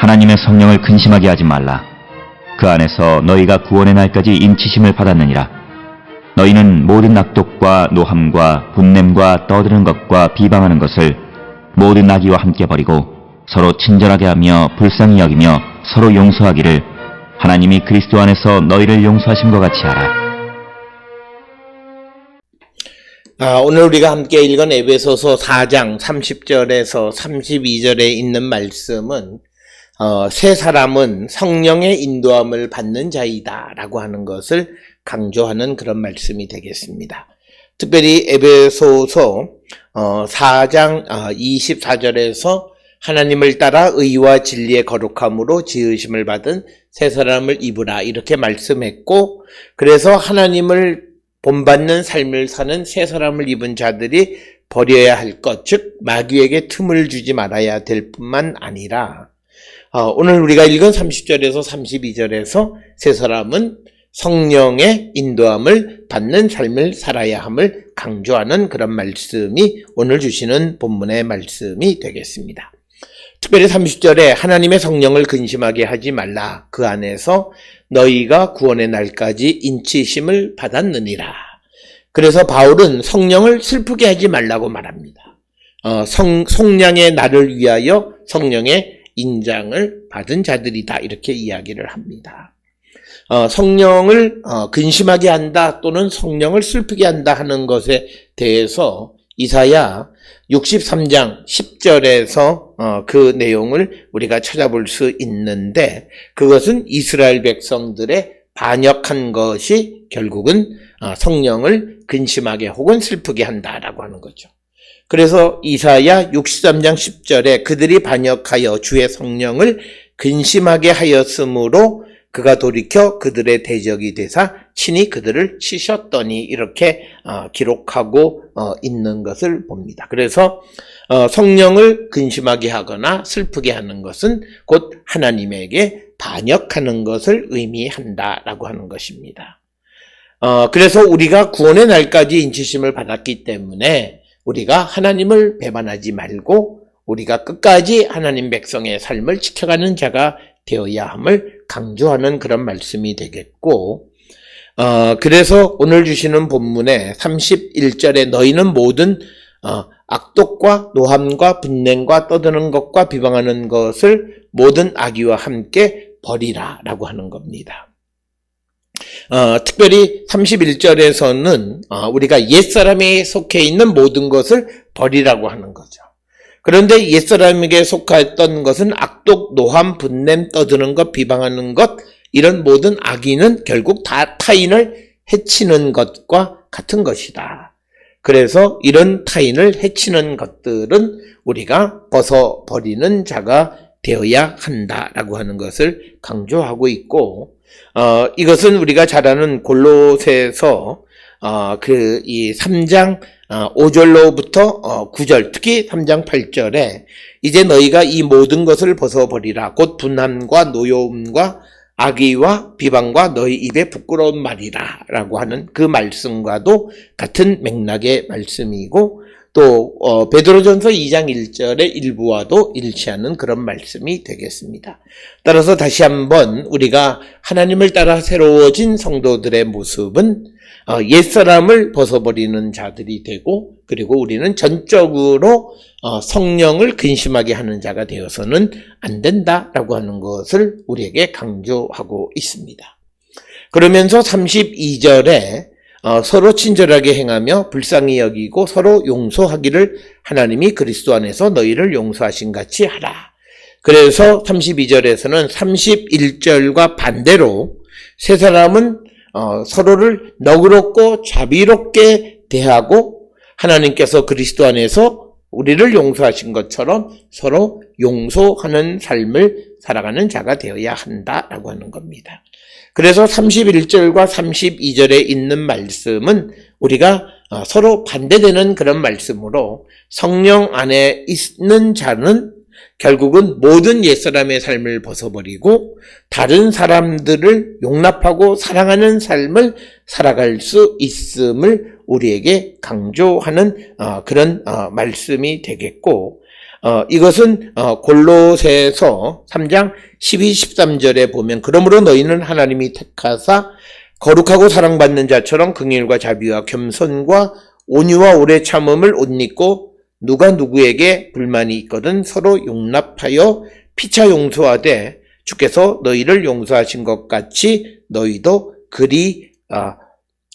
하나님의 성령을 근심하게 하지 말라. 그 안에서 너희가 구원의 날까지 인치심을 받았느니라. 너희는 모든 악독과 노함과 분냄과 떠드는 것과 비방하는 것을 모든 악의와 함께 버리고 서로 친절하게 하며 불쌍히 여기며 서로 용서하기를 하나님이 그리스도 안에서 너희를 용서하신 것 같이 하라. 오늘 우리가 함께 읽은 에베소서 4장 30절에서 32절에 있는 말씀은 새 사람은 성령의 인도함을 받는 자이다 라고 하는 것을 강조하는 그런 말씀이 되겠습니다. 특별히 에베소서 4장 24절에서 하나님을 따라 의와 진리의 거룩함으로 지으심을 받은 새 사람을 입으라 이렇게 말씀했고, 그래서 하나님을 본받는 삶을 사는 새 사람을 입은 자들이 버려야 할 것, 즉 마귀에게 틈을 주지 말아야 될 뿐만 아니라 오늘 우리가 읽은 30절에서 32절에서 새 사람은 성령의 인도함을 받는 삶을 살아야 함을 강조하는 그런 말씀이 오늘 주시는 본문의 말씀이 되겠습니다. 특별히 30절에 하나님의 성령을 근심하게 하지 말라. 그 안에서 너희가 구원의 날까지 인치심을 받았느니라. 그래서 바울은 성령을 슬프게 하지 말라고 말합니다. 속량의 날을 위하여 성령의 인장을 받은 자들이다 이렇게 이야기를 합니다. 성령을 근심하게 한다 또는 성령을 슬프게 한다 하는 것에 대해서 이사야 63장 10절에서 그 내용을 우리가 찾아볼 수 있는데, 그것은 이스라엘 백성들의 반역한 것이 결국은 성령을 근심하게 혹은 슬프게 한다라고 하는 거죠. 그래서 이사야 63장 10절에 그들이 반역하여 주의 성령을 근심하게 하였으므로 그가 돌이켜 그들의 대적이 되사 친히 그들을 치셨더니 이렇게 기록하고 있는 것을 봅니다. 그래서 성령을 근심하게 하거나 슬프게 하는 것은 곧 하나님에게 반역하는 것을 의미한다라고 하는 것입니다. 그래서 우리가 구원의 날까지 인치심을 받았기 때문에 우리가 하나님을 배반하지 말고 우리가 끝까지 하나님 백성의 삶을 지켜가는 자가 되어야 함을 강조하는 그런 말씀이 되겠고, 그래서 오늘 주시는 본문의 31절에 너희는 모든 악독과 노함과 분냄과 떠드는 것과 비방하는 것을 모든 악의와 함께 버리라 라고 하는 겁니다. 특별히 31절에서는 우리가 옛사람에 속해 있는 모든 것을 버리라고 하는 거죠. 그런데 옛사람에게 속했던 것은 악독, 노함, 분냄, 떠드는 것, 비방하는 것, 이런 모든 악의는 결국 다 타인을 해치는 것과 같은 것이다. 그래서 이런 타인을 해치는 것들은 우리가 벗어버리는 자가 되어야 한다라고 하는 것을 강조하고 있고, 이것은 우리가 잘 아는 골로새서 이 3장 5절로부터 9절, 특히 3장 8절에 이제 너희가 이 모든 것을 벗어버리라. 곧 분함과 노여움과 악의와 비방과 너희 입에 부끄러운 말이라 라고 하는 그 말씀과도 같은 맥락의 말씀이고, 또 베드로전서 2장 1절의 일부와도 일치하는 그런 말씀이 되겠습니다. 따라서 다시 한번 우리가 하나님을 따라 새로워진 성도들의 모습은 옛사람을 벗어버리는 자들이 되고, 그리고 우리는 전적으로 성령을 근심하게 하는 자가 되어서는 안 된다라고 하는 것을 우리에게 강조하고 있습니다. 그러면서 32절에 서로 친절하게 행하며 불쌍히 여기고 서로 용서하기를 하나님이 그리스도 안에서 너희를 용서하신 같이 하라. 그래서 32절에서는 31절과 반대로 새 사람은 서로를 너그럽고 자비롭게 대하고 하나님께서 그리스도 안에서 우리를 용서하신 것처럼 서로 용서하는 삶을 살아가는 자가 되어야 한다라고 하는 겁니다. 그래서 31절과 32절에 있는 말씀은 우리가 서로 반대되는 그런 말씀으로 성령 안에 있는 자는 결국은 모든 옛사람의 삶을 벗어버리고 다른 사람들을 용납하고 사랑하는 삶을 살아갈 수 있음을 우리에게 강조하는 그런 말씀이 되겠고, 이것은 골로새서 3장 12, 13절에 보면 그러므로 너희는 하나님이 택하사 거룩하고 사랑받는 자처럼 긍휼과 자비와 겸손과 온유와 오래 참음을 옷 입고 누가 누구에게 불만이 있거든 서로 용납하여 피차 용서하되 주께서 너희를 용서하신 것 같이 너희도 그리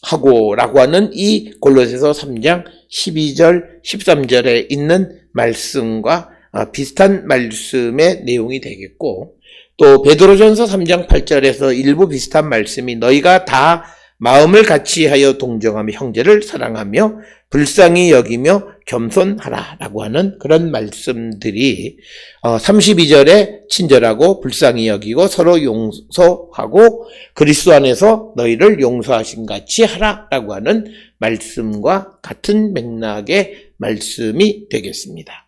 하고라고 하는 이 골로새서 3장 12절 13절에 있는 말씀과 비슷한 말씀의 내용이 되겠고 또 베드로전서 3장 8절에서 일부 비슷한 말씀이 너희가 다 마음을 같이하여 동정하며 형제를 사랑하며 불쌍히 여기며 겸손하라 라고 하는 그런 말씀들이 32절에 친절하고 불쌍히 여기고 서로 용서하고 그리스도 안에서 너희를 용서하신 같이 하라 라고 하는 말씀과 같은 맥락의 말씀이 되겠습니다.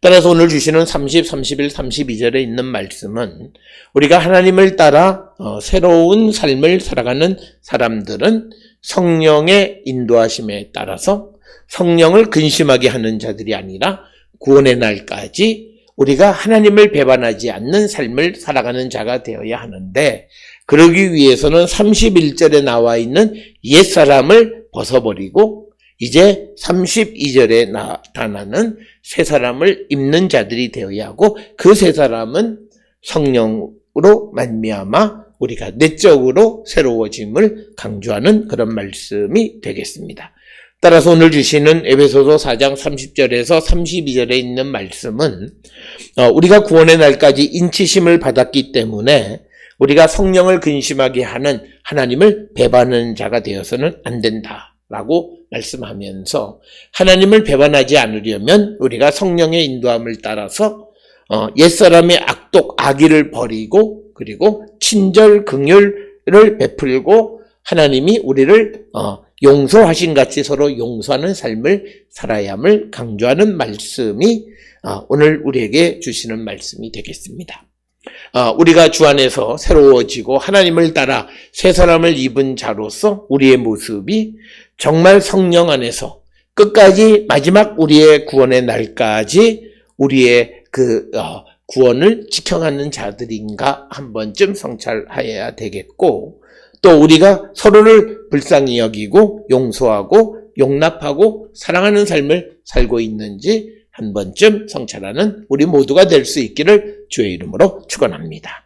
따라서 오늘 주시는 30, 31, 32절에 있는 말씀은 우리가 하나님을 따라 새로운 삶을 살아가는 사람들은 성령의 인도하심에 따라서 성령을 근심하게 하는 자들이 아니라 구원의 날까지 우리가 하나님을 배반하지 않는 삶을 살아가는 자가 되어야 하는데 그러기 위해서는 31절에 나와 있는 옛사람을 벗어버리고 이제 32절에 나타나는 새 사람을 입는 자들이 되어야 하고 그 새 사람은 성령으로 말미암아 우리가 내적으로 새로워짐을 강조하는 그런 말씀이 되겠습니다. 따라서 오늘 주시는 에베소서 4장 30절에서 32절에 있는 말씀은 우리가 구원의 날까지 인치심을 받았기 때문에 우리가 성령을 근심하게 하는 하나님을 배반하는 자가 되어서는 안 된다라고 말씀하면서 하나님을 배반하지 않으려면 우리가 성령의 인도함을 따라서 옛사람의 악의를 버리고 그리고 친절 긍휼을 베풀고 하나님이 우리를 용서하신 같이 서로 용서하는 삶을 살아야 함을 강조하는 말씀이 오늘 우리에게 주시는 말씀이 되겠습니다. 우리가 주 안에서 새로워지고 하나님을 따라 새 사람을 입은 자로서 우리의 모습이 정말 성령 안에서 끝까지 마지막 우리의 구원의 날까지 우리의 구원을 지켜가는 자들인가 한 번쯤 성찰해야 되겠고 또 우리가 서로를 불쌍히 여기고 용서하고 용납하고 사랑하는 삶을 살고 있는지 한 번쯤 성찰하는 우리 모두가 될 수 있기를 주의 이름으로 축원합니다.